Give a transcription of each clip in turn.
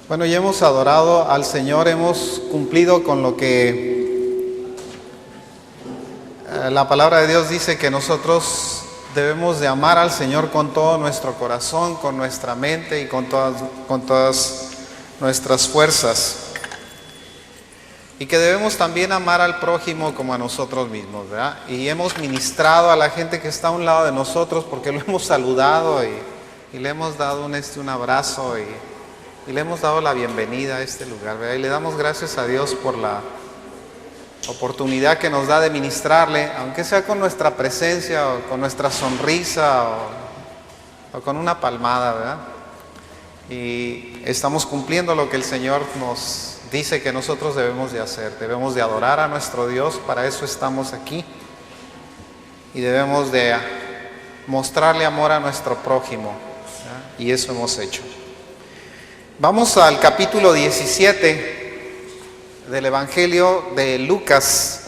Bueno, ya hemos adorado al Señor, hemos cumplido con lo que la palabra de Dios dice, que nosotros debemos de amar al Señor con todo nuestro corazón, con nuestra mente y con todas nuestras fuerzas. Y que debemos también amar al prójimo como a nosotros mismos, ¿verdad? Y hemos ministrado a la gente que está a un lado de nosotros porque lo hemos saludado y le hemos dado un abrazo y le hemos dado la bienvenida a este lugar, ¿verdad? Y le damos gracias a Dios por la oportunidad que nos da de ministrarle, aunque sea con nuestra presencia o con nuestra sonrisa o con una palmada, ¿verdad? Y estamos cumpliendo lo que el Señor nos dice que nosotros debemos de hacer. Debemos de adorar a nuestro Dios, para eso estamos aquí. Y debemos de mostrarle amor a nuestro prójimo, ¿verdad? Y eso hemos hecho. Vamos al capítulo 17 del Evangelio de Lucas.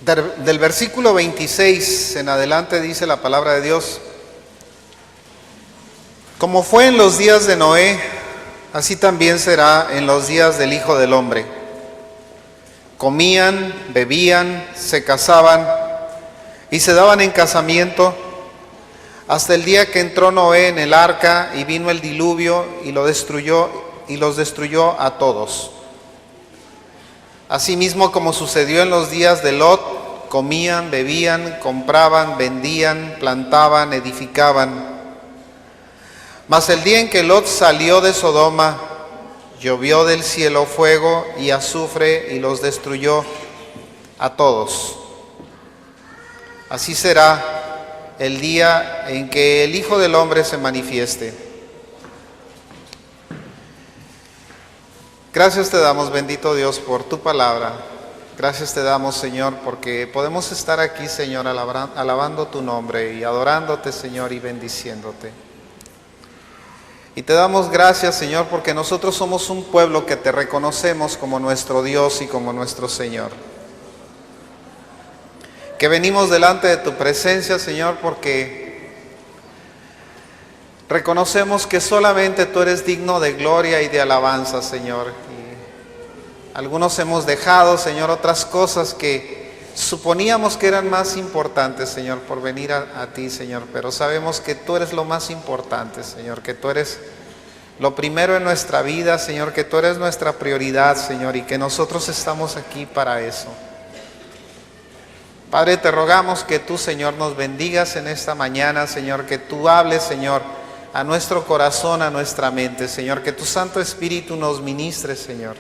Del versículo 26 en adelante dice la palabra de Dios: como fue en los días de Noé, así también será en los días del Hijo del Hombre. Comían, bebían, se casaban y se daban en casamiento hasta el día que entró Noé en el arca y vino el diluvio y los destruyó a todos. Asimismo, como sucedió en los días de Lot, comían, bebían, compraban, vendían, plantaban, edificaban. Mas el día en que Lot salió de Sodoma, llovió del cielo fuego y azufre y los destruyó a todos. Así será el día en que el Hijo del Hombre se manifieste. Gracias te damos, bendito Dios, por tu palabra. Gracias te damos, Señor, porque podemos estar aquí, Señor, alabando tu nombre y adorándote, Señor, y bendiciéndote. Y te damos gracias, Señor, porque nosotros somos un pueblo que te reconocemos como nuestro Dios y como nuestro Señor. Que venimos delante de tu presencia, Señor, porque reconocemos que solamente tú eres digno de gloria y de alabanza, Señor. Y algunos hemos dejado, Señor, otras cosas que suponíamos que eran más importantes, Señor, por venir a ti, Señor. Pero sabemos que tú eres lo más importante, Señor, que tú eres lo primero en nuestra vida, Señor, que tú eres nuestra prioridad, Señor, y que nosotros estamos aquí para eso. Padre, te rogamos que tú, Señor, nos bendigas en esta mañana, Señor, que tú hables, Señor, a nuestro corazón, a nuestra mente, Señor, que tu Santo Espíritu nos ministre, Señor,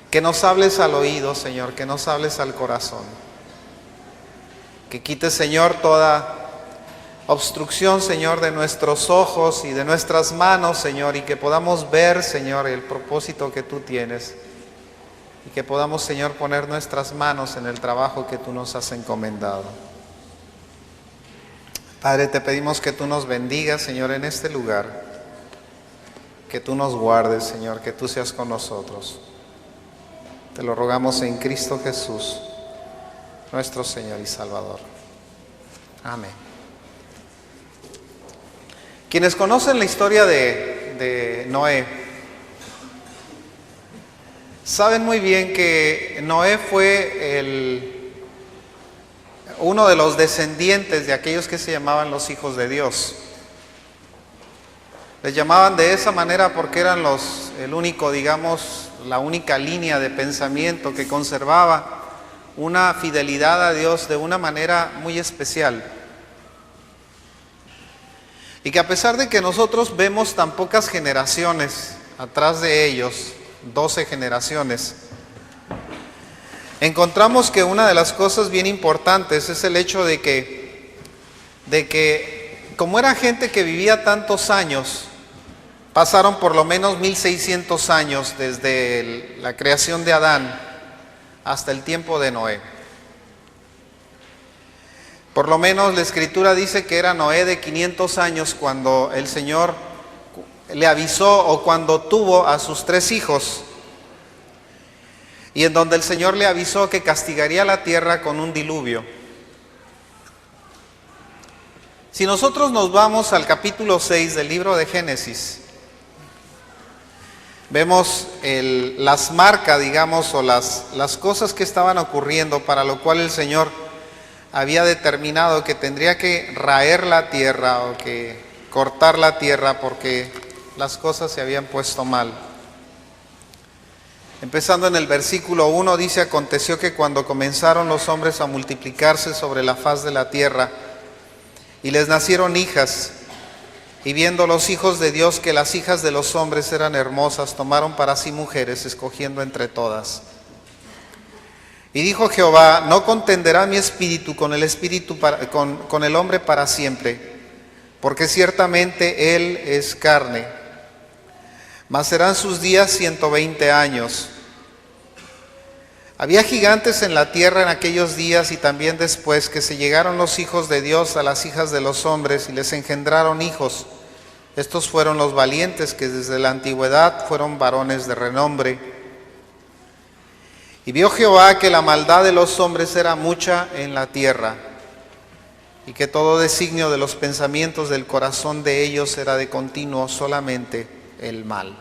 que nos hables al oído, Señor, que nos hables al corazón, que quites, Señor, toda obstrucción, Señor, de nuestros ojos y de nuestras manos, Señor, y que podamos ver, Señor, el propósito que tú tienes, y que podamos, Señor, poner nuestras manos en el trabajo que tú nos has encomendado. Padre, te pedimos que tú nos bendigas, Señor, en este lugar, que tú nos guardes, Señor, que tú seas con nosotros. Te lo rogamos en Cristo Jesús, nuestro Señor y Salvador. Amén. Quienes conocen la historia de Noé, saben muy bien que Noé fue uno de los descendientes de aquellos que se llamaban los hijos de Dios. Les llamaban de esa manera porque eran la única línea de pensamiento que conservaba una fidelidad a Dios de una manera muy especial. Y que a pesar de que nosotros vemos tan pocas generaciones atrás de ellos, 12 generaciones, encontramos que una de las cosas bien importantes es el hecho de que como era gente que vivía tantos años, pasaron por lo menos 1600 años desde la creación de Adán hasta el tiempo de Noé. Por lo menos la Escritura dice que era Noé de 500 años cuando el Señor le avisó o cuando tuvo a sus 3 hijos. y en donde el Señor le avisó que castigaría la tierra con un diluvio. Si nosotros nos vamos al capítulo 6 del libro de Génesis, vemos las marcas, digamos, o las cosas que estaban ocurriendo, para lo cual el Señor había determinado que tendría que raer la tierra o que cortar la tierra porque las cosas se habían puesto mal. Empezando en el versículo 1 dice: aconteció que cuando comenzaron los hombres a multiplicarse sobre la faz de la tierra, y les nacieron hijas, y viendo los hijos de Dios que las hijas de los hombres eran hermosas, tomaron para sí mujeres, escogiendo entre todas. Y dijo Jehová: no contenderá mi espíritu con el espíritu con el hombre para siempre, porque ciertamente él es carne, mas serán sus días 120 años. Había gigantes en la tierra en aquellos días y también después, que se llegaron los hijos de Dios a las hijas de los hombres y les engendraron hijos. Estos fueron los valientes, que desde la antigüedad fueron varones de renombre. Y vio Jehová que la maldad de los hombres era mucha en la tierra, y que todo designio de los pensamientos del corazón de ellos era de continuo solamente el mal.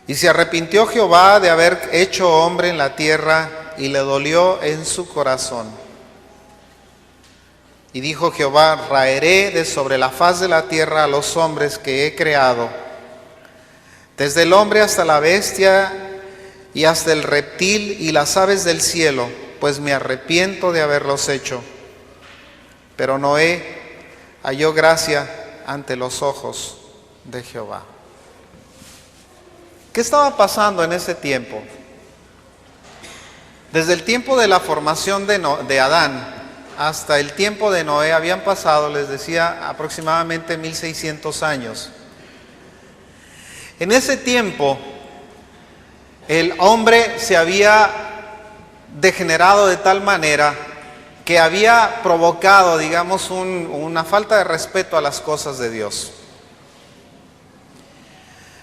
Y se arrepintió Jehová de haber hecho hombre en la tierra, y le dolió en su corazón. Y dijo Jehová: raeré de sobre la faz de la tierra a los hombres que he creado, desde el hombre hasta la bestia y hasta el reptil y las aves del cielo, pues me arrepiento de haberlos hecho. Pero Noé halló gracia ante los ojos de Jehová. ¿Qué estaba pasando en ese tiempo? Desde el tiempo de la formación de Adán hasta el tiempo de Noé habían pasado, les decía, aproximadamente 1600 años. En ese tiempo, el hombre se había degenerado de tal manera que había provocado, digamos, una falta de respeto a las cosas de Dios.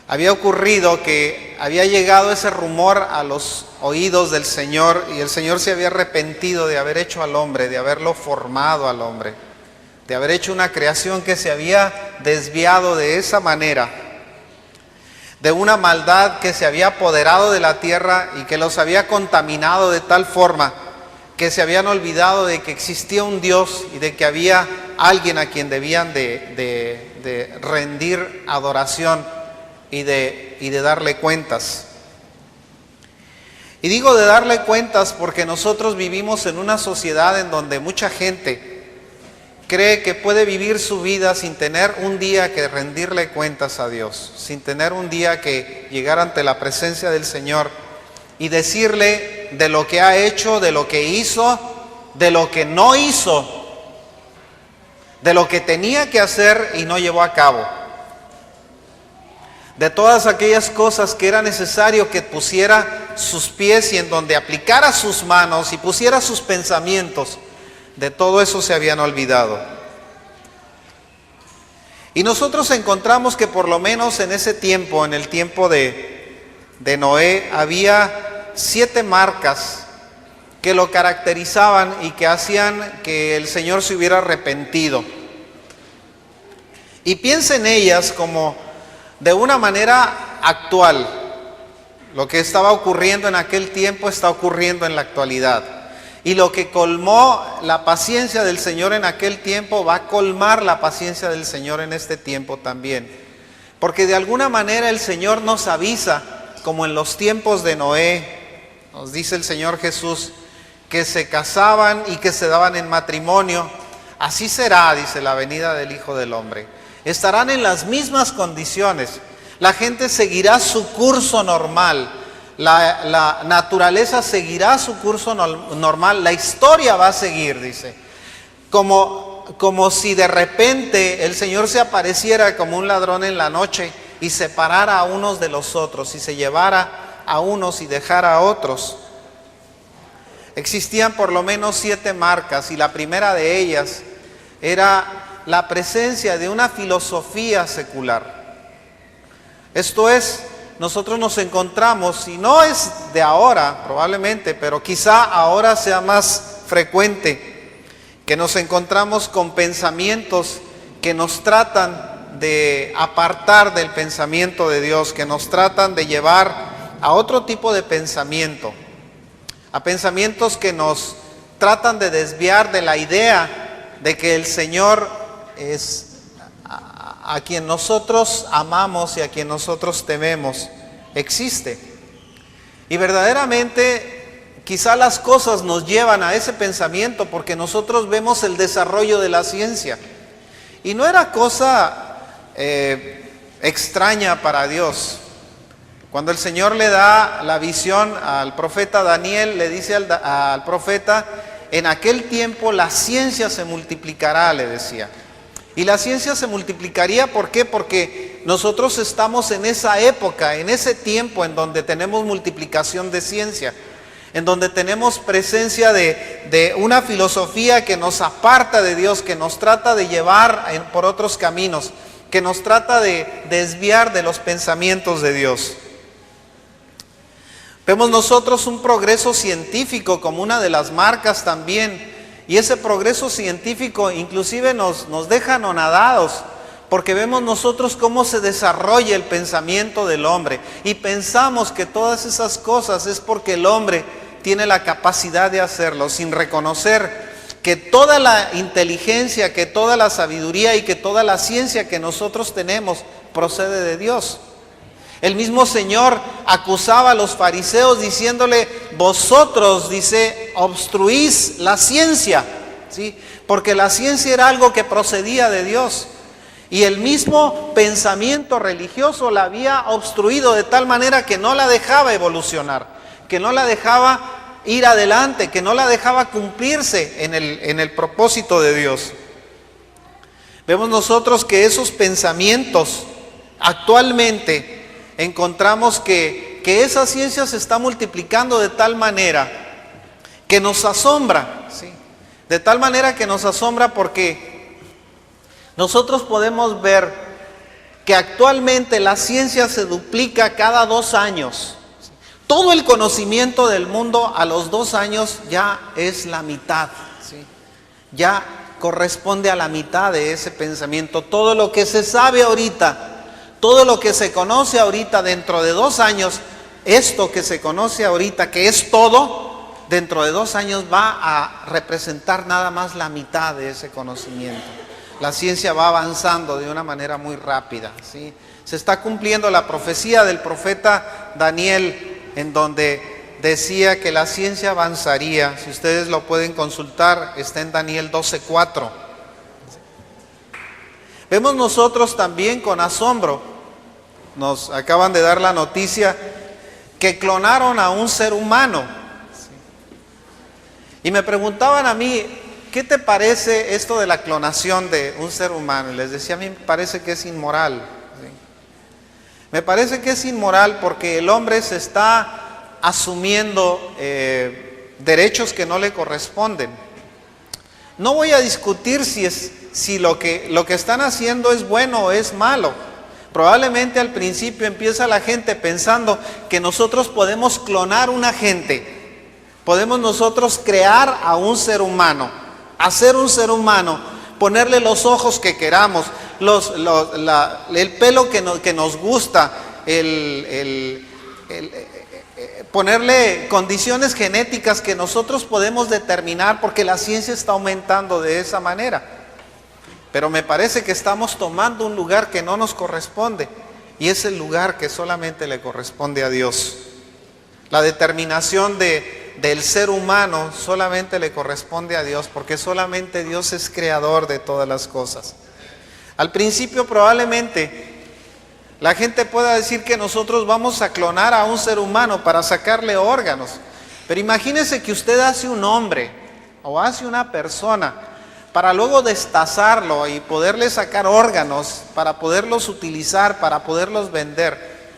Había ocurrido que había llegado ese rumor a los oídos del Señor, y el Señor se había arrepentido de haber hecho al hombre, de haberlo formado al hombre, de haber hecho una creación que se había desviado de esa manera, de una maldad que se había apoderado de la tierra y que los había contaminado de tal forma que se habían olvidado de que existía un Dios y de que había alguien a quien debían de rendir adoración y de darle cuentas. Y digo de darle cuentas porque nosotros vivimos en una sociedad en donde mucha gente cree que puede vivir su vida sin tener un día que rendirle cuentas a Dios, sin tener un día que llegar ante la presencia del Señor y decirle de lo que ha hecho, de lo que hizo, de lo que no hizo, de lo que tenía que hacer y no llevó a cabo, de todas aquellas cosas que era necesario que pusiera sus pies y en donde aplicara sus manos y pusiera sus pensamientos. De todo eso se habían olvidado. Y nosotros encontramos que por lo menos en ese tiempo, en el tiempo de Noé, había 7 marcas que lo caracterizaban y que hacían que el Señor se hubiera arrepentido. Y piensa en ellas como de una manera actual. Lo que estaba ocurriendo en aquel tiempo está ocurriendo en la actualidad. Y lo que colmó la paciencia del Señor en aquel tiempo va a colmar la paciencia del Señor en este tiempo también. Porque de alguna manera el Señor nos avisa, como en los tiempos de Noé, nos dice el Señor Jesús, que se casaban y que se daban en matrimonio. Así será, dice, la venida del Hijo del Hombre. Estarán en las mismas condiciones. La gente seguirá su curso normal. La naturaleza seguirá su curso normal. La historia va a seguir, dice. Como si de repente el Señor se apareciera como un ladrón en la noche y separara a unos de los otros, y se llevara a unos y dejara a otros. Existían por lo menos 7 marcas, y la primera de ellas era la presencia de una filosofía secular. Esto es, nosotros nos encontramos, y no es de ahora probablemente, pero quizá ahora sea más frecuente, que nos encontramos con pensamientos que nos tratan de apartar del pensamiento de Dios, que nos tratan de llevar a otro tipo de pensamiento, a pensamientos que nos tratan de desviar de la idea de que el Señor es a quien nosotros amamos y a quien nosotros tememos, existe. Y verdaderamente quizá las cosas nos llevan a ese pensamiento porque nosotros vemos el desarrollo de la ciencia. Y no era cosa extraña para Dios. Cuando el Señor le da la visión al profeta Daniel, le dice al profeta: en aquel tiempo la ciencia se multiplicará, le decía. Y la ciencia se multiplicaría, ¿por qué? Porque nosotros estamos en esa época, en ese tiempo en donde tenemos multiplicación de ciencia, en donde tenemos presencia de una filosofía que nos aparta de Dios, que nos trata de llevar por otros caminos, que nos trata de desviar de los pensamientos de Dios. Vemos nosotros un progreso científico como una de las marcas también, y ese progreso científico inclusive nos deja anonadados, porque vemos nosotros cómo se desarrolla el pensamiento del hombre, y pensamos que todas esas cosas es porque el hombre tiene la capacidad de hacerlo, sin reconocer que toda la inteligencia, que toda la sabiduría y que toda la ciencia que nosotros tenemos procede de Dios. El mismo Señor acusaba a los fariseos diciéndole: vosotros, dice, obstruís la ciencia, ¿sí? Porque la ciencia era algo que procedía de Dios. Y el mismo pensamiento religioso la había obstruido de tal manera que no la dejaba evolucionar, que no la dejaba ir adelante, que no la dejaba cumplirse en el propósito de Dios. Vemos nosotros que esos pensamientos actualmente encontramos que esa ciencia se está multiplicando de tal manera que nos asombra, ¿sí? De tal manera que nos asombra porque nosotros podemos ver que actualmente la ciencia se duplica cada 2 años. Todo el conocimiento del mundo a los 2 años ya es la mitad, ¿sí? Ya corresponde a la mitad de ese pensamiento. Todo lo que se sabe ahorita, todo lo que se conoce ahorita, dentro de 2 años, esto que se conoce ahorita, que es todo, dentro de 2 años va a representar nada más la mitad de ese conocimiento. La ciencia va avanzando de una manera muy rápida, ¿sí? Se está cumpliendo la profecía del profeta Daniel, en donde decía que la ciencia avanzaría. Si ustedes lo pueden consultar, está en Daniel 12:4. Vemos nosotros también con asombro, nos acaban de dar la noticia que clonaron a un ser humano. Y me preguntaban a mí: ¿qué te parece esto de la clonación de un ser humano? Y les decía: a mí me parece que es inmoral. ¿Sí? Me parece que es inmoral porque el hombre se está asumiendo derechos que no le corresponden. No voy a discutir si lo que están haciendo es bueno o es malo. Probablemente al principio empieza la gente pensando que nosotros podemos clonar una gente, podemos nosotros crear a un ser humano, hacer un ser humano, ponerle los ojos que queramos, el pelo que nos gusta, ponerle condiciones genéticas que nosotros podemos determinar, porque la ciencia está aumentando de esa manera. Pero me parece que estamos tomando un lugar que no nos corresponde, y es el lugar que solamente le corresponde a Dios. La determinación del ser humano solamente le corresponde a Dios, porque solamente Dios es creador de todas las cosas. Al principio probablemente la gente pueda decir que nosotros vamos a clonar a un ser humano para sacarle órganos, pero imagínese que usted hace un hombre o hace una persona para luego destazarlo y poderle sacar órganos, para poderlos utilizar, para poderlos vender.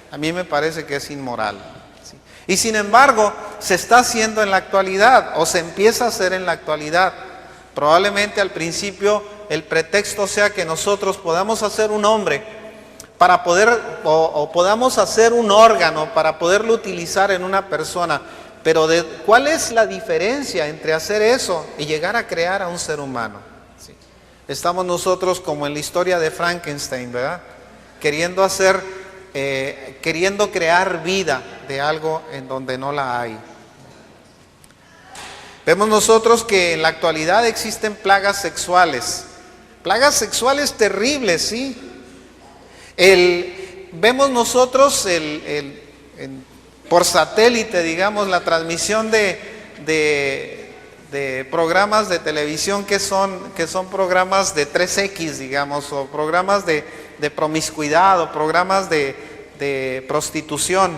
A mí me parece que es inmoral, ¿sí? Y sin embargo, se está haciendo en la actualidad, o se empieza a hacer en la actualidad. Probablemente al principio el pretexto sea que nosotros podamos hacer un hombre para poder, o podamos hacer un órgano para poderlo utilizar en una persona. Pero ¿cuál es la diferencia entre hacer eso y llegar a crear a un ser humano? Sí. Estamos nosotros como en la historia de Frankenstein, ¿verdad? Queriendo crear vida de algo en donde no la hay. Vemos nosotros que en la actualidad existen plagas sexuales terribles, ¿sí? Vemos nosotros por satélite, digamos, la transmisión de programas de televisión que son programas de 3X, digamos, o programas de promiscuidad, o programas de prostitución.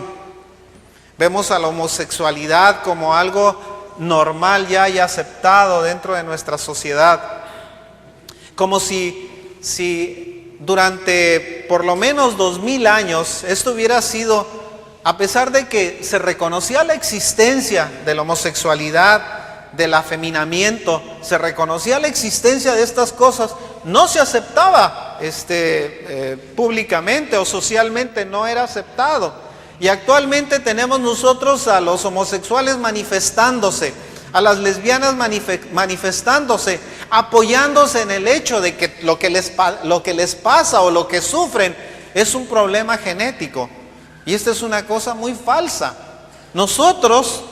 Vemos a la homosexualidad como algo normal ya y aceptado dentro de nuestra sociedad. Como si durante por lo menos 2000 años esto hubiera sido, a pesar de que se reconocía la existencia de la homosexualidad, del afeminamiento, se reconocía la existencia de estas cosas, no se aceptaba públicamente o socialmente, no era aceptado. Y actualmente tenemos nosotros a los homosexuales manifestándose, a las lesbianas manifestándose, apoyándose en el hecho de que lo que les pasa o lo que sufren es un problema genético. Y esta es una cosa muy falsa. Nosotros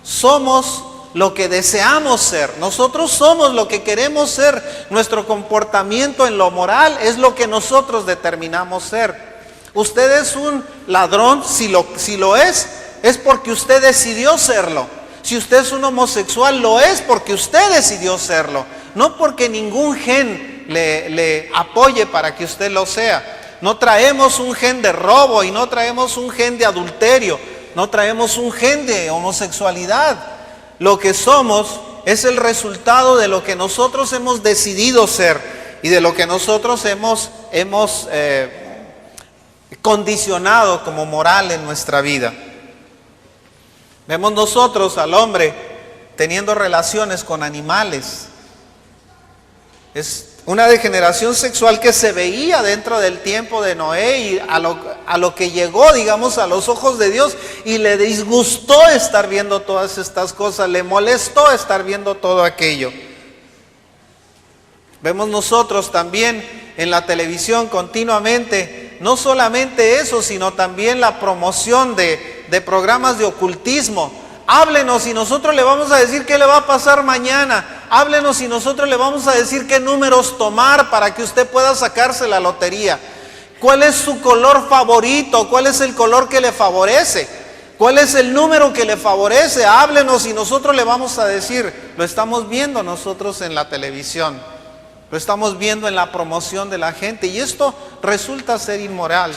somos lo que deseamos ser, nosotros somos lo que queremos ser, nuestro comportamiento en lo moral es lo que nosotros determinamos ser. Usted es un ladrón, si lo es porque usted decidió serlo. Si usted es un homosexual, lo es porque usted decidió serlo, no porque ningún gen le apoye para que usted lo sea. No traemos un gen de robo y no traemos un gen de adulterio, no traemos un gen de homosexualidad. Lo que somos es el resultado de lo que nosotros hemos decidido ser y de lo que nosotros hemos condicionado como moral en nuestra vida. Vemos nosotros al hombre teniendo relaciones con animales. Es una degeneración sexual que se veía dentro del tiempo de Noé y a lo que llegó, digamos, a los ojos de Dios, y le disgustó estar viendo todas estas cosas, le molestó estar viendo todo aquello. Vemos nosotros también en la televisión continuamente, no solamente eso, sino también la promoción de programas de ocultismo. Háblenos y nosotros le vamos a decir qué le va a pasar mañana. Háblenos y nosotros le vamos a decir qué números tomar para que usted pueda sacarse la lotería. ¿Cuál es su color favorito? ¿Cuál es el color que le favorece? ¿Cuál es el número que le favorece? Háblenos y nosotros le vamos a decir. Lo estamos viendo nosotros en la televisión. Lo estamos viendo en la promoción de la gente. Y esto resulta ser inmoral.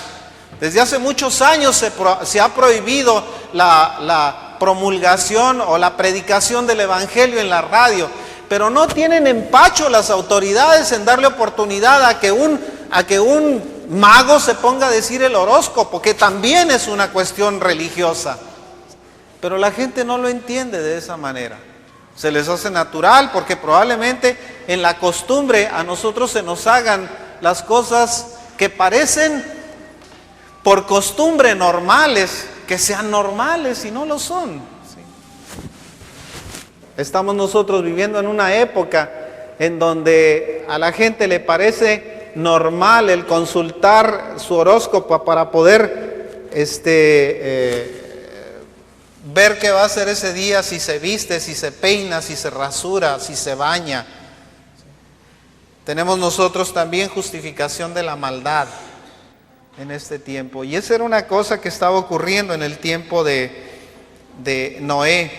Desde hace muchos años se ha prohibido la promulgación o la predicación del evangelio en la radio, pero no tienen empacho las autoridades en darle oportunidad a que un mago se ponga a decir el horóscopo, que también es una cuestión religiosa. Pero la gente no lo entiende de esa manera. Se les hace natural porque probablemente en la costumbre a nosotros se nos hagan las cosas que parecen por costumbre normales, que sean normales y no lo son. ¿Sí? Estamos nosotros viviendo en una época en donde a la gente le parece normal el consultar su horóscopo para poder ver qué va a hacer ese día, si se viste, si se peina, si se rasura, si se baña. Tenemos nosotros también justificación de la maldad en este tiempo. Y esa era una cosa que estaba ocurriendo en el tiempo de Noé.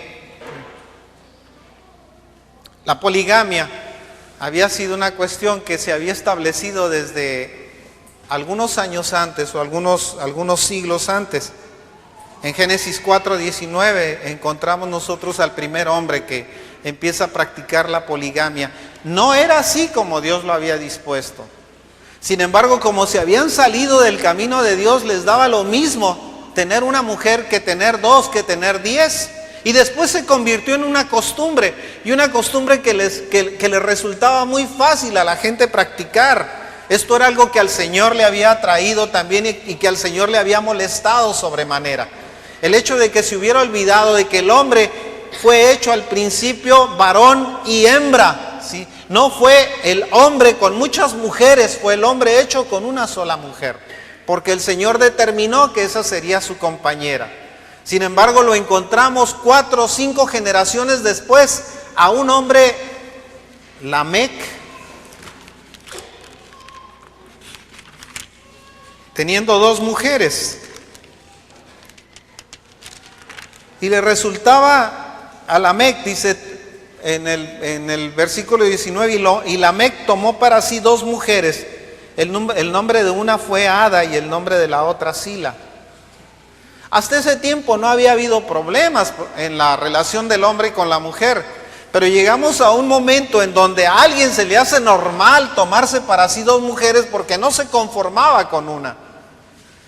La poligamia había sido una cuestión que se había establecido desde algunos años antes o algunos siglos antes. En Génesis 4:19 encontramos nosotros al primer hombre que empieza a practicar la poligamia. No era así como Dios lo había dispuesto. Sin embargo, como se habían salido del camino de Dios, les daba lo mismo tener una mujer que tener 2, que tener 10. Y después se convirtió en una costumbre, y una costumbre que les resultaba muy fácil a la gente practicar. Esto era algo que al Señor le había traído también y que al Señor le había molestado sobremanera. El hecho de que se hubiera olvidado de que el hombre fue hecho al principio varón y hembra, ¿sí? No fue el hombre con muchas mujeres, fue el hombre hecho con una sola mujer, porque el Señor determinó que esa sería su compañera. Sin embargo, lo encontramos 4 o 5 generaciones después a un hombre, Lamec, teniendo 2 mujeres. Y le resultaba a Lamec, dice en el versículo 19, y Lamec tomó para sí 2 mujeres. El nombre de una fue Ada y el nombre de la otra Sila. Hasta ese tiempo no había habido problemas en la relación del hombre con la mujer, pero llegamos a un momento en donde a alguien se le hace normal tomarse para sí 2 mujeres porque no se conformaba con una.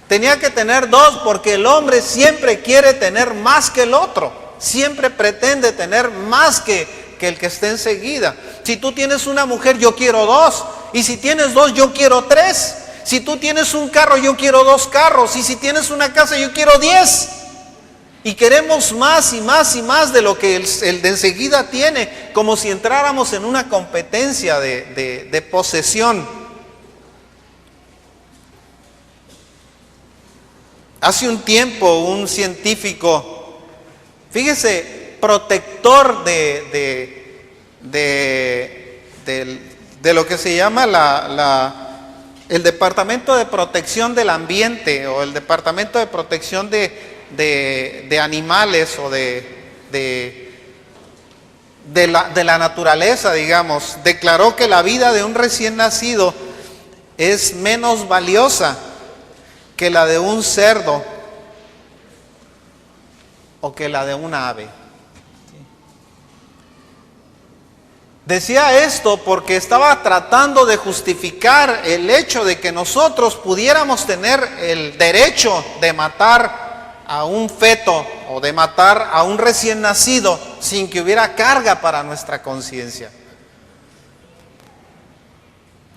Tenía que tener 2 porque el hombre siempre quiere tener más que el otro, siempre pretende tener más que el que esté enseguida. Si tú tienes una mujer, yo quiero 2, y si tienes 2, yo quiero 3. Si tú tienes un carro, yo quiero 2 carros, y si tienes una casa, yo quiero 10. Y queremos más y más y más de lo que el de enseguida tiene, como si entráramos en una competencia de posesión. Hace un tiempo un científico, fíjese, protector de lo que se llama el Departamento de Protección del Ambiente o el Departamento de Protección de Animales o de la naturaleza, digamos, declaró que la vida de un recién nacido es menos valiosa que la de un cerdo o que la de una ave. Decía esto porque estaba tratando de justificar el hecho de que nosotros pudiéramos tener el derecho de matar a un feto o de matar a un recién nacido sin que hubiera carga para nuestra conciencia.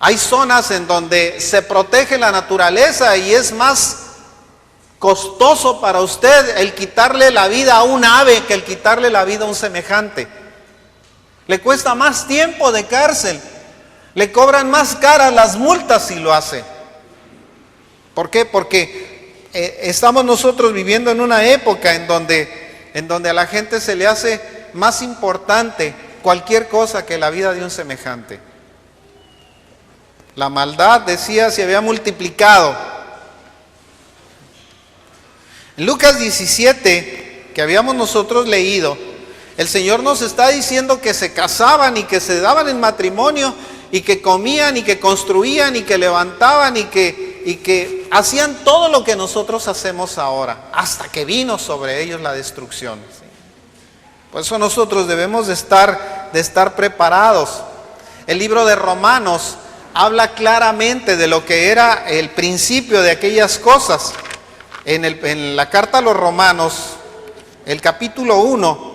Hay zonas en donde se protege la naturaleza y es más costoso para usted el quitarle la vida a un ave que el quitarle la vida a un semejante. Le cuesta más tiempo de cárcel, le cobran más caras las multas si lo hace. ¿Por qué? Porque estamos nosotros viviendo en una época en donde a la gente se le hace más importante cualquier cosa que la vida de un semejante. La maldad, decía, se había multiplicado. En Lucas 17, que habíamos nosotros leído, el Señor nos está diciendo que se casaban y que se daban en matrimonio y que comían y que construían y que levantaban y que hacían todo lo que nosotros hacemos ahora, hasta que vino sobre ellos la destrucción. Por eso nosotros debemos de estar preparados. El libro de Romanos habla claramente de lo que era el principio de aquellas cosas. En la carta a los Romanos, el capítulo 1,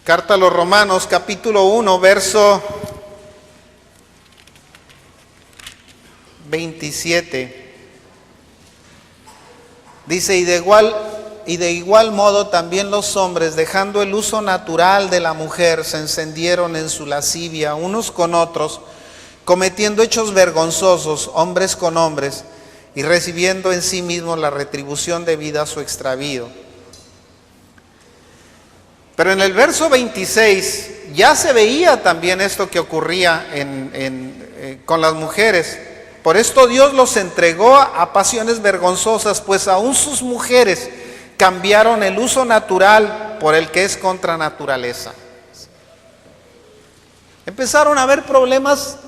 carta a los Romanos, capítulo 1, verso 27. Dice, y de igual modo también los hombres, dejando el uso natural de la mujer, se encendieron en su lascivia unos con otros, cometiendo hechos vergonzosos, hombres con hombres, y recibiendo en sí mismos la retribución debida a su extravío. Pero en el verso 26 ya se veía también esto que ocurría con las mujeres. Por esto Dios los entregó a pasiones vergonzosas, pues aún sus mujeres cambiaron el uso natural por el que es contra naturaleza. Empezaron a haber problemas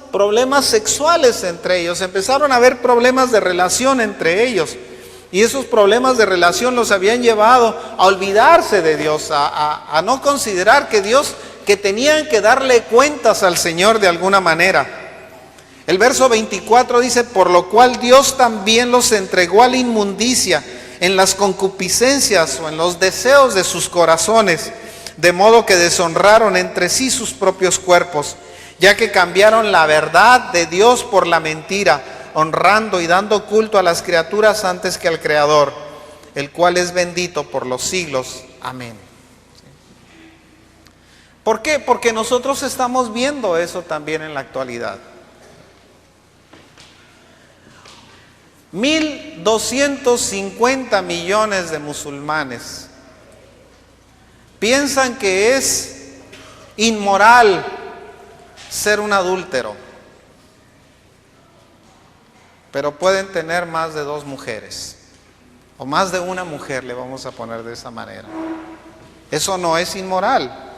sexuales entre ellos, empezaron a haber problemas de relación entre ellos. Y esos problemas de relación los habían llevado a olvidarse de Dios, a no considerar que tenían que darle cuentas al Señor de alguna manera. El verso 24 dice, por lo cual Dios también los entregó a la inmundicia en las concupiscencias o en los deseos de sus corazones, de modo que deshonraron entre sí sus propios cuerpos, ya que cambiaron la verdad de Dios por la mentira, honrando y dando culto a las criaturas antes que al Creador, el cual es bendito por los siglos. Amén. ¿Por qué? Porque nosotros estamos viendo eso también en la actualidad. 1.250 millones de musulmanes piensan que es inmoral ser un adúltero, pero pueden tener más de 2 mujeres, o más de una mujer, le vamos a poner de esa manera. Eso no es inmoral,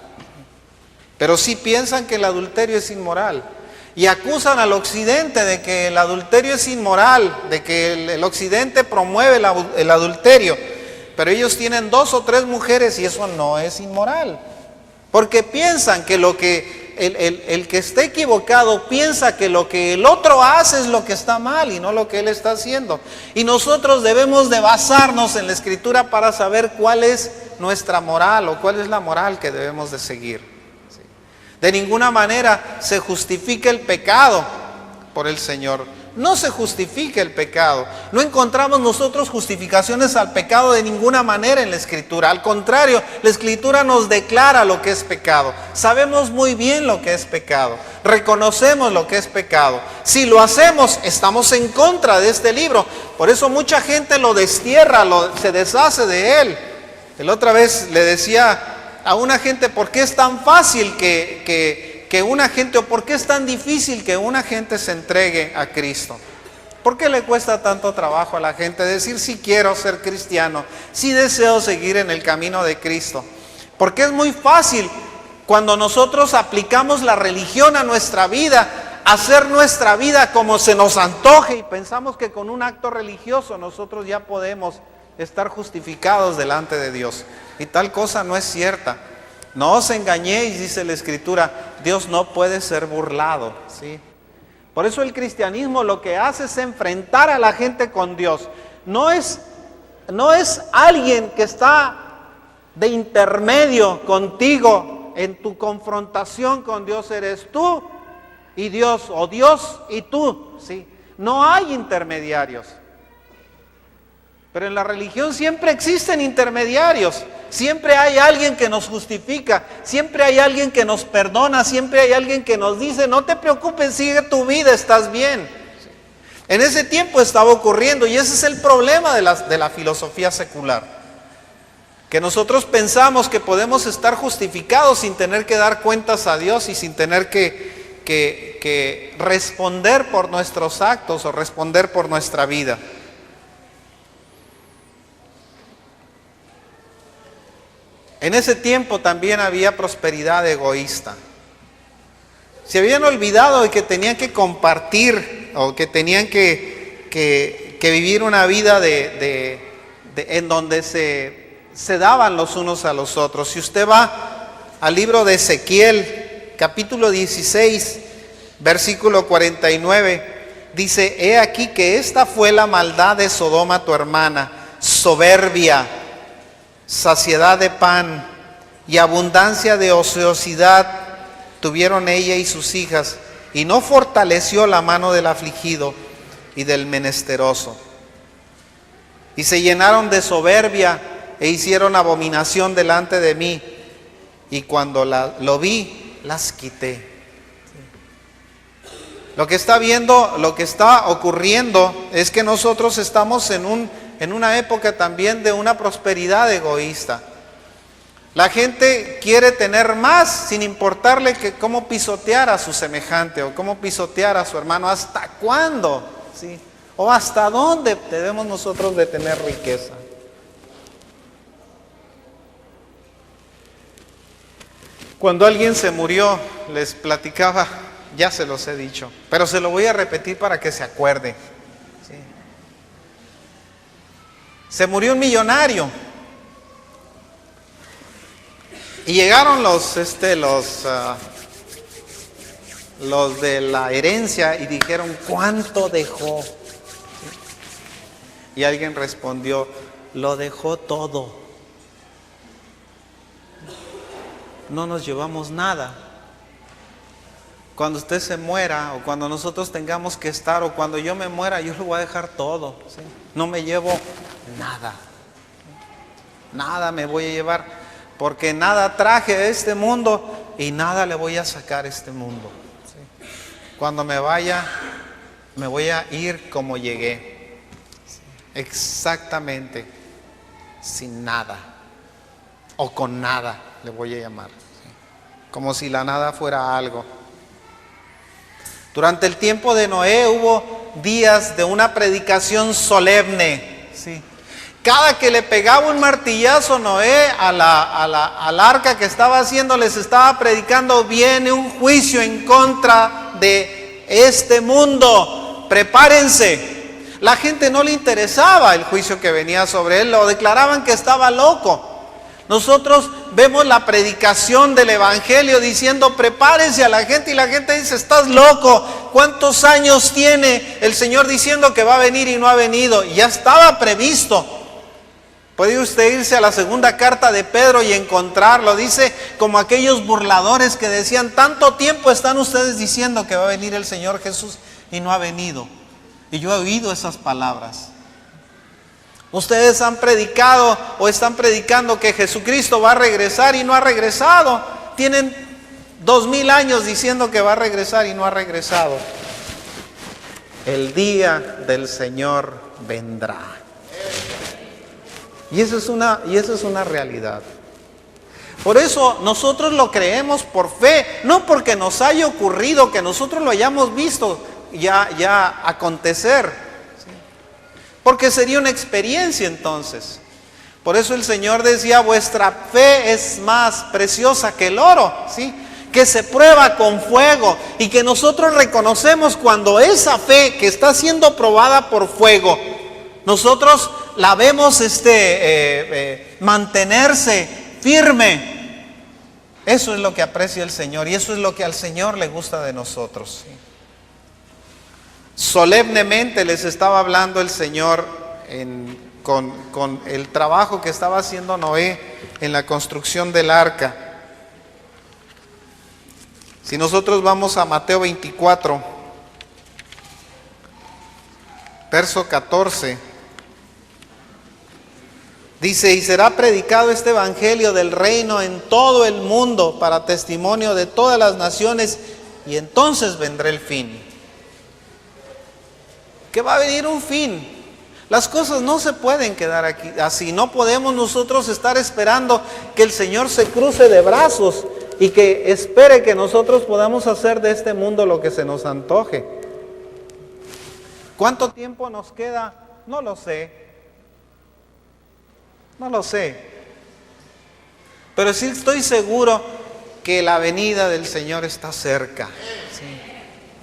pero sí piensan que el adulterio es inmoral. Y acusan al occidente de que el adulterio es inmoral, de que el occidente promueve el adulterio. Pero ellos tienen 2 o 3 mujeres y eso no es inmoral. Porque piensan que el que está equivocado piensa que lo que el otro hace es lo que está mal y no lo que él está haciendo. Y nosotros debemos de basarnos en la Escritura para saber cuál es nuestra moral o cuál es la moral que debemos de seguir. De ninguna manera se justifica el pecado por el Señor. No se justifica el pecado. No encontramos nosotros justificaciones al pecado de ninguna manera en la Escritura. Al contrario, la Escritura nos declara lo que es pecado. Sabemos muy bien lo que es pecado. Reconocemos lo que es pecado. Si lo hacemos, estamos en contra de este libro. Por eso mucha gente lo destierra, se deshace de él. La otra vez le decía a una gente, ¿por qué es tan fácil que una gente, o por qué es tan difícil que una gente se entregue a Cristo? ¿Por qué le cuesta tanto trabajo a la gente decir sí quiero ser cristiano, sí deseo seguir en el camino de Cristo? Porque es muy fácil cuando nosotros aplicamos la religión a nuestra vida, hacer nuestra vida como se nos antoje y pensamos que con un acto religioso nosotros ya podemos estar justificados delante de Dios. Y tal cosa no es cierta. No os engañéis, dice la Escritura, Dios no puede ser burlado, ¿sí? Por eso el cristianismo lo que hace es enfrentar a la gente con Dios. No es alguien que está de intermedio contigo en tu confrontación con Dios. Eres tú y Dios, o Dios y tú, ¿sí? No hay intermediarios. Pero en la religión siempre existen intermediarios. Siempre hay alguien que nos justifica, siempre hay alguien que nos perdona, siempre hay alguien que nos dice, no te preocupes, sigue tu vida, estás bien. En ese tiempo estaba ocurriendo y ese es el problema de la filosofía secular. Que nosotros pensamos que podemos estar justificados sin tener que dar cuentas a Dios y sin tener que responder por nuestros actos o responder por nuestra vida. En ese tiempo también había prosperidad egoísta. Se habían olvidado de que tenían que compartir o que tenían que vivir una vida en donde se daban los unos a los otros. Si usted va al libro de Ezequiel, capítulo 16, versículo 49, dice: he aquí que esta fue la maldad de Sodoma tu hermana, soberbia, saciedad de pan y abundancia de ociosidad tuvieron ella y sus hijas, y no fortaleció la mano del afligido y del menesteroso. Y se llenaron de soberbia e hicieron abominación delante de mí, y cuando lo vi, las quité. Lo que está ocurriendo es que nosotros estamos en una época también de una prosperidad egoísta. La gente quiere tener más sin importarle que cómo pisotear a su semejante o cómo pisotear a su hermano. ¿Hasta cuándo? ¿Sí? ¿O hasta dónde debemos nosotros de tener riqueza? Cuando alguien se murió, les platicaba, ya se los he dicho, pero se lo voy a repetir para que se acuerde. ¿Sí? Se murió un millonario. Y llegaron los de la herencia y dijeron, ¿cuánto dejó? Y alguien respondió, lo dejó todo. No nos llevamos nada. Cuando usted se muera, o cuando nosotros tengamos que estar, o cuando yo me muera, yo lo voy a dejar todo, ¿sí? No me llevo nada. Nada me voy a llevar, porque nada traje a este mundo y nada le voy a sacar a este mundo, ¿sí? Cuando me vaya, me voy a ir como llegué, ¿sí? Exactamente, sin nada, o con nada le voy a llamar, ¿sí? Como si la nada fuera algo. Durante el tiempo de Noé hubo días de una predicación solemne, ¿sí? Cada que le pegaba un martillazo Noé al arca que estaba haciendo, les estaba predicando: viene un juicio en contra de este mundo, prepárense. La gente no le interesaba el juicio que venía sobre él, lo declaraban que estaba loco. Nosotros vemos la predicación del evangelio diciendo: prepárense a la gente, y la gente dice: estás loco. ¿Cuántos años tiene el Señor diciendo que va a venir y no ha venido? Y ya estaba previsto. Puede usted irse a la segunda carta de Pedro y encontrarlo. Dice, como aquellos burladores que decían: tanto tiempo están ustedes diciendo que va a venir el Señor Jesús y no ha venido. Y yo he oído esas palabras. Ustedes han predicado o están predicando que Jesucristo va a regresar y no ha regresado. Tienen 2000 años diciendo que va a regresar y no ha regresado. El día del Señor vendrá. Y eso es una realidad. Por eso nosotros lo creemos por fe, no porque nos haya ocurrido, que nosotros lo hayamos visto ya acontecer. Porque sería una experiencia entonces. Por eso el Señor decía: vuestra fe es más preciosa que el oro, ¿sí? Que se prueba con fuego, y que nosotros reconocemos cuando esa fe que está siendo probada por fuego, nosotros la vemos mantenerse firme. Eso es lo que aprecia el Señor, y eso es lo que al Señor le gusta de nosotros, ¿sí? Solemnemente les estaba hablando el Señor con el trabajo que estaba haciendo Noé en la construcción del arca. Si nosotros vamos a Mateo 24, verso 14, dice: y será predicado este evangelio del reino en todo el mundo para testimonio de todas las naciones, y entonces vendrá el fin. Que va a venir un fin. Las cosas no se pueden quedar aquí así. No podemos nosotros estar esperando que el Señor se cruce de brazos y que espere que nosotros podamos hacer de este mundo lo que se nos antoje. ¿Cuánto tiempo nos queda? No lo sé. No lo sé. Pero sí estoy seguro que la venida del Señor está cerca. ¿Sí?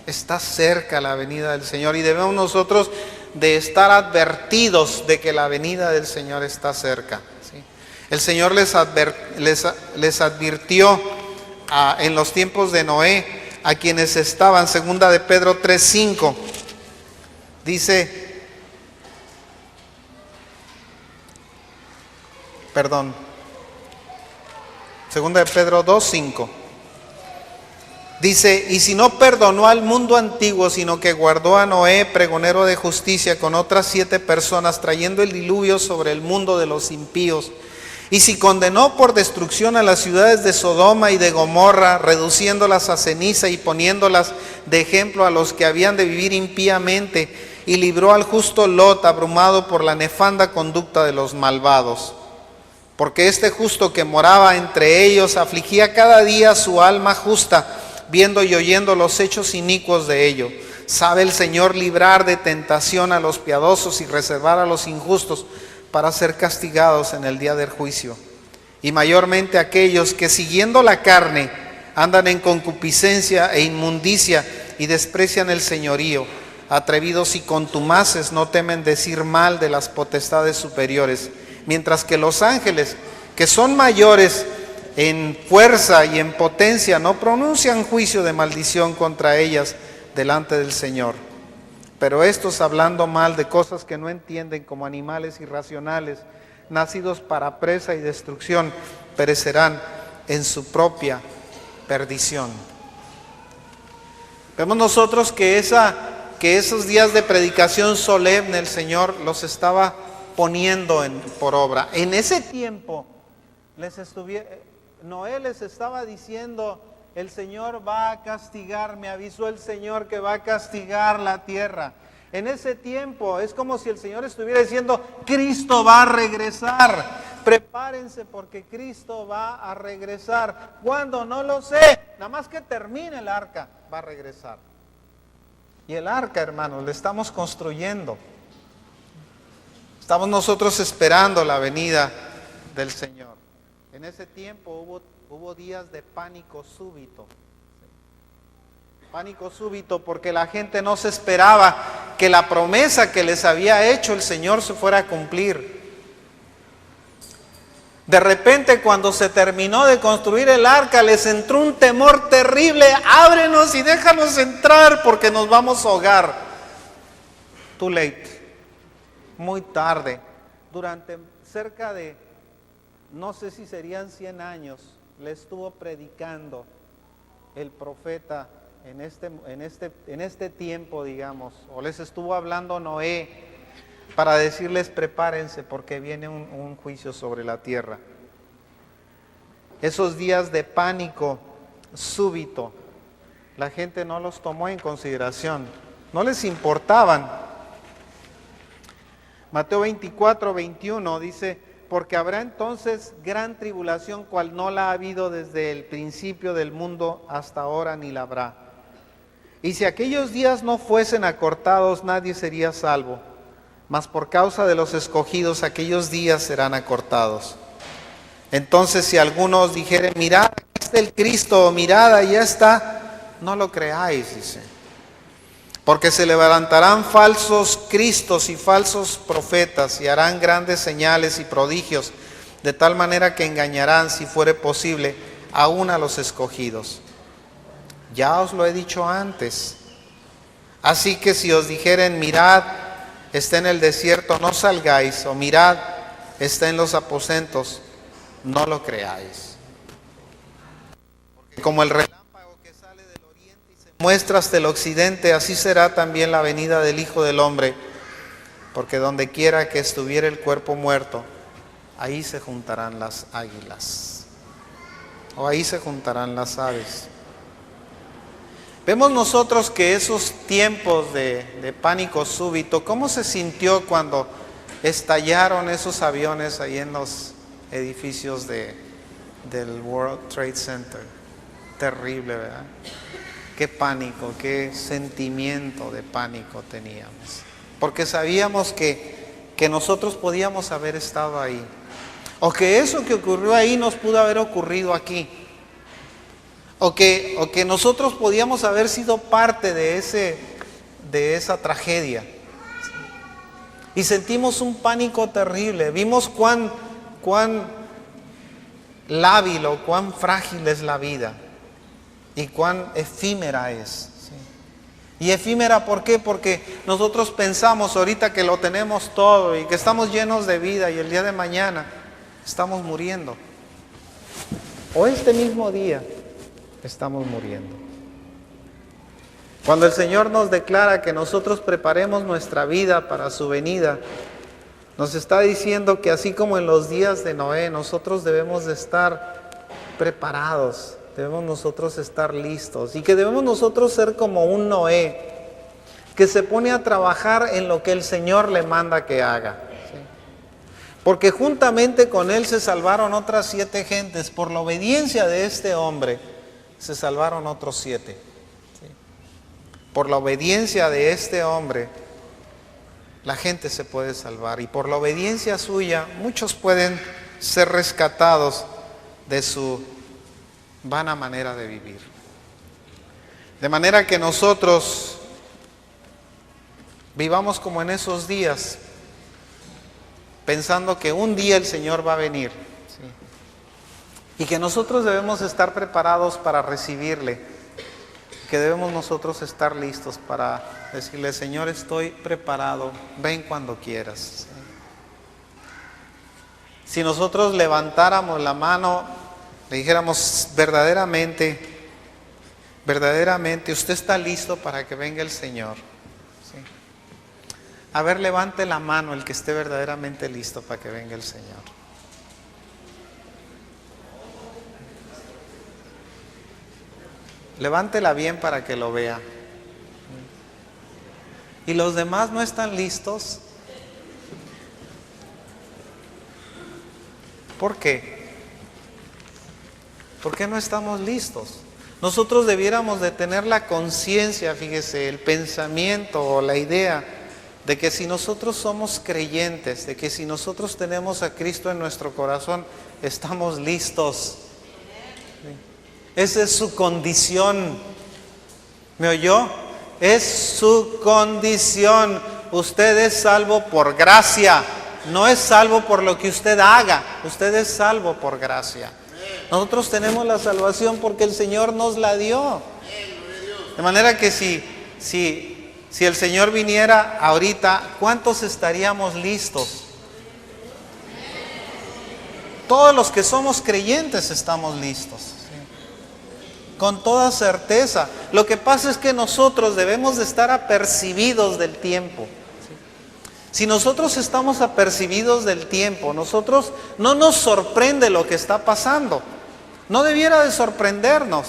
Está cerca la venida del Señor, y debemos nosotros de estar advertidos de que la venida del Señor está cerca, ¿sí? El Señor les advirtió en los tiempos de Noé a quienes estaban. Segunda de Pedro 3:5 dice, segunda de Pedro 2:5 dice: y si no perdonó al mundo antiguo, sino que guardó a Noé, pregonero de justicia, con otras 7 personas, trayendo el diluvio sobre el mundo de los impíos, y si condenó por destrucción a las ciudades de Sodoma y de Gomorra, reduciéndolas a ceniza y poniéndolas de ejemplo a los que habían de vivir impíamente, y libró al justo Lot, abrumado por la nefanda conducta de los malvados. Porque este justo que moraba entre ellos afligía cada día su alma justa, viendo y oyendo los hechos inicuos de ello. Sabe el Señor librar de tentación a los piadosos y reservar a los injustos para ser castigados en el día del juicio. Y mayormente aquellos que siguiendo la carne andan en concupiscencia e inmundicia y desprecian el señorío. Atrevidos y contumaces no temen decir mal de las potestades superiores, mientras que los ángeles, que son mayores en fuerza y en potencia, no pronuncian juicio de maldición contra ellas delante del Señor. Pero estos, hablando mal de cosas que no entienden, como animales irracionales, nacidos para presa y destrucción, perecerán en su propia perdición. Vemos nosotros que esos días de predicación solemne el Señor los estaba poniendo por obra. En ese tiempo Noé les estaba diciendo: el Señor va a castigar, me avisó el Señor que va a castigar la tierra. En ese tiempo es como si el Señor estuviera diciendo: Cristo va a regresar, prepárense porque Cristo va a regresar. ¿Cuándo? No lo sé, nada más que termine el arca, va a regresar. Y el arca, hermanos, le estamos construyendo. Estamos nosotros esperando la venida del Señor. En ese tiempo hubo días de pánico súbito. Pánico súbito porque la gente no se esperaba que la promesa que les había hecho el Señor se fuera a cumplir. De repente, cuando se terminó de construir el arca, les entró un temor terrible: ábrenos y déjanos entrar porque nos vamos a ahogar. Too late. Muy tarde. Durante cerca de, no sé si serían 100 años, le estuvo predicando el profeta en este tiempo, digamos, o les estuvo hablando Noé para decirles: prepárense porque viene un juicio sobre la tierra. Esos días de pánico súbito, la gente no los tomó en consideración, no les importaban. Mateo 24, 21 dice: porque habrá entonces gran tribulación, cual no la ha habido desde el principio del mundo hasta ahora, ni la habrá. Y si aquellos días no fuesen acortados, nadie sería salvo. Mas por causa de los escogidos, aquellos días serán acortados. Entonces, si alguno os dijere: mirad, aquí está el Cristo, mirad, allá está, no lo creáis, dice. Porque se levantarán falsos cristos y falsos profetas, y harán grandes señales y prodigios, de tal manera que engañarán, si fuere posible, aún a los escogidos. Ya os lo he dicho antes. Así que si os dijeren: mirad, está en el desierto, no salgáis, o mirad, está en los aposentos, no lo creáis. Porque como el relámpago que sale del oriente y se muestra hasta el occidente, así será también la venida del Hijo del Hombre. Porque donde quiera que estuviera el cuerpo muerto, ahí se juntarán las águilas, o ahí se juntarán las aves. Vemos nosotros que esos tiempos de pánico súbito, ¿cómo se sintió cuando estallaron esos aviones ahí en los edificios del World Trade Center? Terrible, ¿verdad? Qué pánico, qué sentimiento de pánico teníamos. Porque sabíamos que nosotros podíamos haber estado ahí. O que eso que ocurrió ahí nos pudo haber ocurrido aquí. O que nosotros podíamos haber sido parte de esa tragedia. Y sentimos un pánico terrible. Vimos cuán lábil o cuán frágil es la vida. Y cuán efímera es. Y efímera, ¿por qué? Porque nosotros pensamos ahorita que lo tenemos todo y que estamos llenos de vida, y el día de mañana estamos muriendo. O este mismo día estamos muriendo. Cuando el Señor nos declara que nosotros preparemos nuestra vida para su venida, nos está diciendo que así como en los días de Noé, nosotros debemos de estar preparados, debemos nosotros estar listos, y que debemos nosotros ser como un Noé que se pone a trabajar en lo que el Señor le manda que haga. Porque juntamente con él se salvaron otras 7 gentes. Por la obediencia de este hombre se salvaron otros 7. Por la obediencia de este hombre la gente se puede salvar, y por la obediencia suya muchos pueden ser rescatados de su vana manera de vivir. De manera que nosotros vivamos como en esos días, pensando que un día el Señor va a venir, ¿sí? Y que nosotros debemos estar preparados para recibirle, que debemos nosotros estar listos para decirle: Señor, estoy preparado, ven cuando quieras. Si nosotros levantáramos la mano, le dijéramos verdaderamente, usted está listo para que venga el Señor. ¿Sí? A ver, levante la mano el que esté verdaderamente listo para que venga el Señor. Levántela bien para que lo vea. ¿Y los demás no están listos? ¿Por qué? ¿Por qué no estamos listos? Nosotros debiéramos de tener la conciencia, fíjese, el pensamiento o la idea de que si nosotros somos creyentes, de que si nosotros tenemos a Cristo en nuestro corazón, estamos listos. Esa es su condición. ¿Me oyó? Es su condición. Usted es salvo por gracia. No es salvo por lo que usted haga. Usted es salvo por gracia. Nosotros tenemos la salvación porque el Señor nos la dio. De manera que si el Señor viniera ahorita, ¿cuántos estaríamos listos? Todos los que somos creyentes estamos listos. Con toda certeza. Lo que pasa es que nosotros debemos de estar apercibidos del tiempo. Si nosotros estamos apercibidos del tiempo, nosotros no nos sorprende lo que está pasando. No debiera de sorprendernos.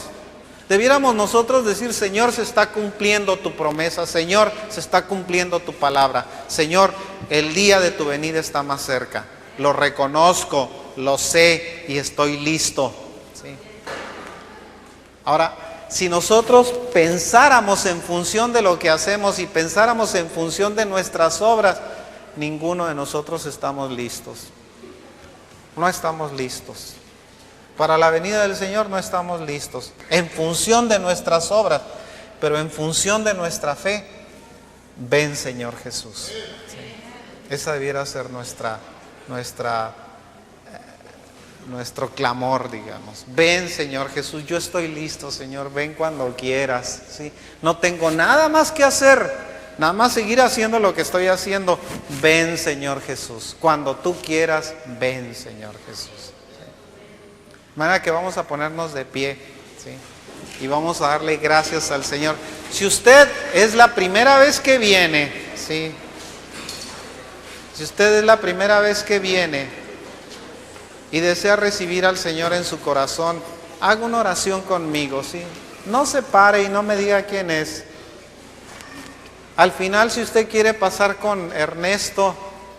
Debiéramos nosotros decir: Señor, se está cumpliendo tu promesa. Señor, se está cumpliendo tu palabra. Señor, el día de tu venida está más cerca. Lo reconozco, lo sé y estoy listo. ¿Sí? Ahora, si nosotros pensáramos en función de lo que hacemos y pensáramos en función de nuestras obras, ninguno de nosotros estamos listos. No estamos listos. Para la venida del Señor no estamos listos. En función de nuestras obras, pero en función de nuestra fe, ven, Señor Jesús. Sí. Esa debiera ser nuestro clamor, digamos. Ven, Señor Jesús, yo estoy listo, Señor, ven cuando quieras. ¿Sí? No tengo nada más que hacer, nada más seguir haciendo lo que estoy haciendo. Ven, Señor Jesús, cuando tú quieras, ven, Señor Jesús. ¿Sí? De manera que vamos a ponernos de pie, ¿sí? Y vamos a darle gracias al Señor. Si usted es la primera vez que viene, ¿sí? Si usted es la primera vez que viene y desea recibir al Señor en su corazón, haga una oración conmigo, ¿sí? No se pare y no me diga quién es. Al final, si usted quiere pasar con Ernesto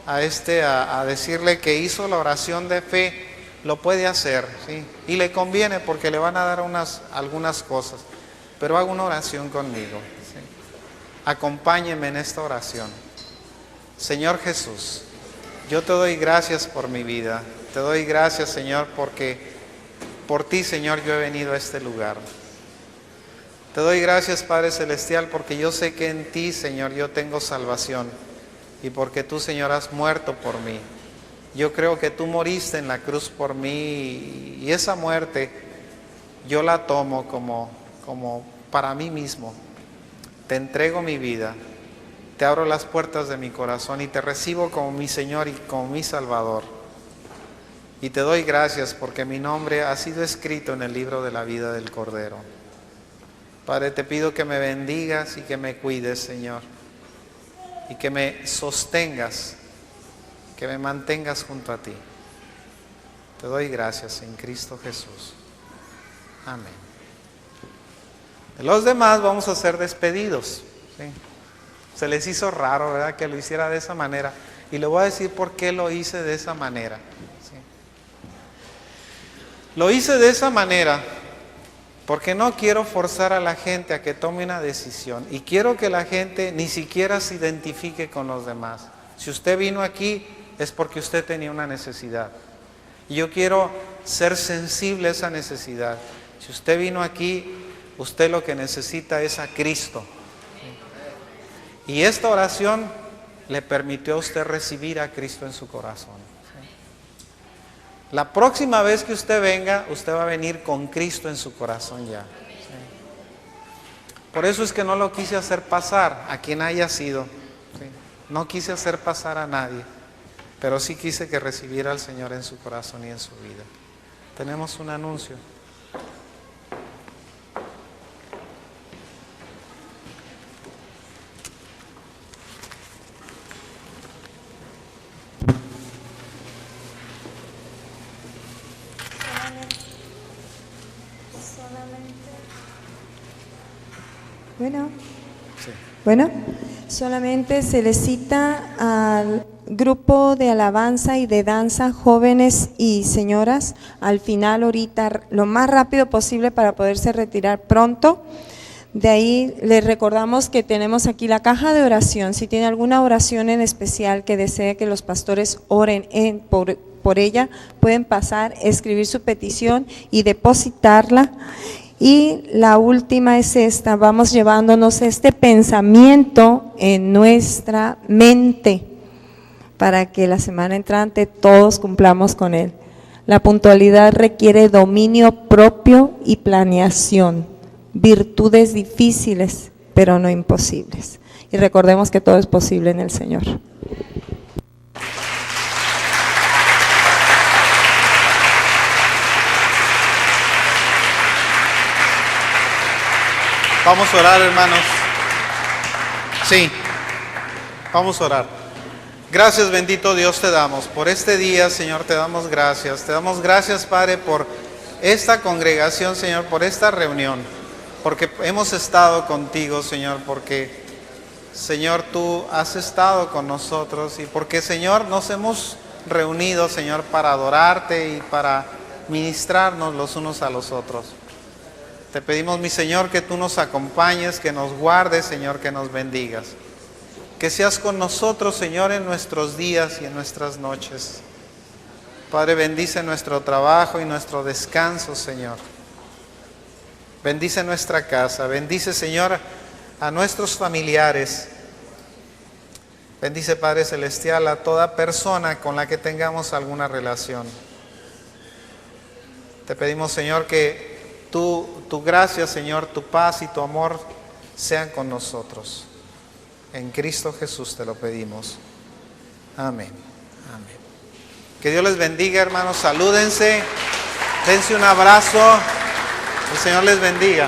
a decirle que hizo la oración de fe, lo puede hacer, ¿sí? Y le conviene porque le van a dar algunas cosas. Pero haga una oración conmigo, ¿sí? Acompáñeme en esta oración. Señor Jesús, yo te doy gracias por mi vida. Te doy gracias, Señor, porque por ti, Señor, yo he venido a este lugar. Te doy gracias, Padre Celestial, porque yo sé que en ti, Señor, yo tengo salvación. Y porque tú, Señor, has muerto por mí. Yo creo que tú moriste en la cruz por mí. Y esa muerte yo la tomo como para mí mismo. Te entrego mi vida. Te abro las puertas de mi corazón y te recibo como mi Señor y como mi Salvador. Y te doy gracias porque mi nombre ha sido escrito en el libro de la vida del Cordero. Padre, te pido que me bendigas y que me cuides, Señor. Y que me sostengas, que me mantengas junto a ti. Te doy gracias en Cristo Jesús. Amén. De los demás vamos a ser despedidos, ¿sí? Se les hizo raro, ¿verdad?, que lo hiciera de esa manera. Y le voy a decir por qué lo hice de esa manera. ¿Sí? Lo hice de esa manera porque no quiero forzar a la gente a que tome una decisión. Y quiero que la gente ni siquiera se identifique con los demás. Si usted vino aquí es porque usted tenía una necesidad. Y yo quiero ser sensible a esa necesidad. Si usted vino aquí, usted lo que necesita es a Cristo. Y esta oración le permitió a usted recibir a Cristo en su corazón. La próxima vez que usted venga, usted va a venir con Cristo en su corazón ya. Por eso es que no lo quise hacer pasar a quien haya sido. ¿Sí? No quise hacer pasar a nadie, pero sí quise que recibiera al Señor en su corazón y en su vida. Tenemos un anuncio. Bueno, solamente se le cita al grupo de alabanza y de danza, jóvenes y señoras, al final ahorita, lo más rápido posible para poderse retirar pronto. De ahí les recordamos que tenemos aquí la caja de oración. Si tiene alguna oración en especial que desee que los pastores oren por ella, pueden pasar, escribir su petición y depositarla. Y la última es esta: vamos llevándonos este pensamiento en nuestra mente para que la semana entrante todos cumplamos con él. La puntualidad requiere dominio propio y planeación, virtudes difíciles pero no imposibles. Y recordemos que todo es posible en el Señor. Vamos a orar, hermanos. Sí, vamos a orar. Gracias, bendito Dios, te damos por este día, Señor, te damos gracias. Te damos gracias, Padre, por esta congregación, Señor, por esta reunión, porque hemos estado contigo, Señor, porque, Señor, tú has estado con nosotros y porque, Señor, nos hemos reunido, Señor, para adorarte y para ministrarnos los unos a los otros. Te pedimos, mi Señor, que tú nos acompañes, que nos guardes, Señor, que nos bendigas. Que seas con nosotros, Señor, en nuestros días y en nuestras noches. Padre, bendice nuestro trabajo y nuestro descanso, Señor. Bendice nuestra casa. Bendice, Señor, a nuestros familiares. Bendice, Padre Celestial, a toda persona con la que tengamos alguna relación. Te pedimos, Señor, que tu gracia, Señor, tu paz y tu amor sean con nosotros. En Cristo Jesús te lo pedimos. Amén. Amén. Que Dios les bendiga, hermanos. Salúdense. Dense un abrazo. El Señor les bendiga.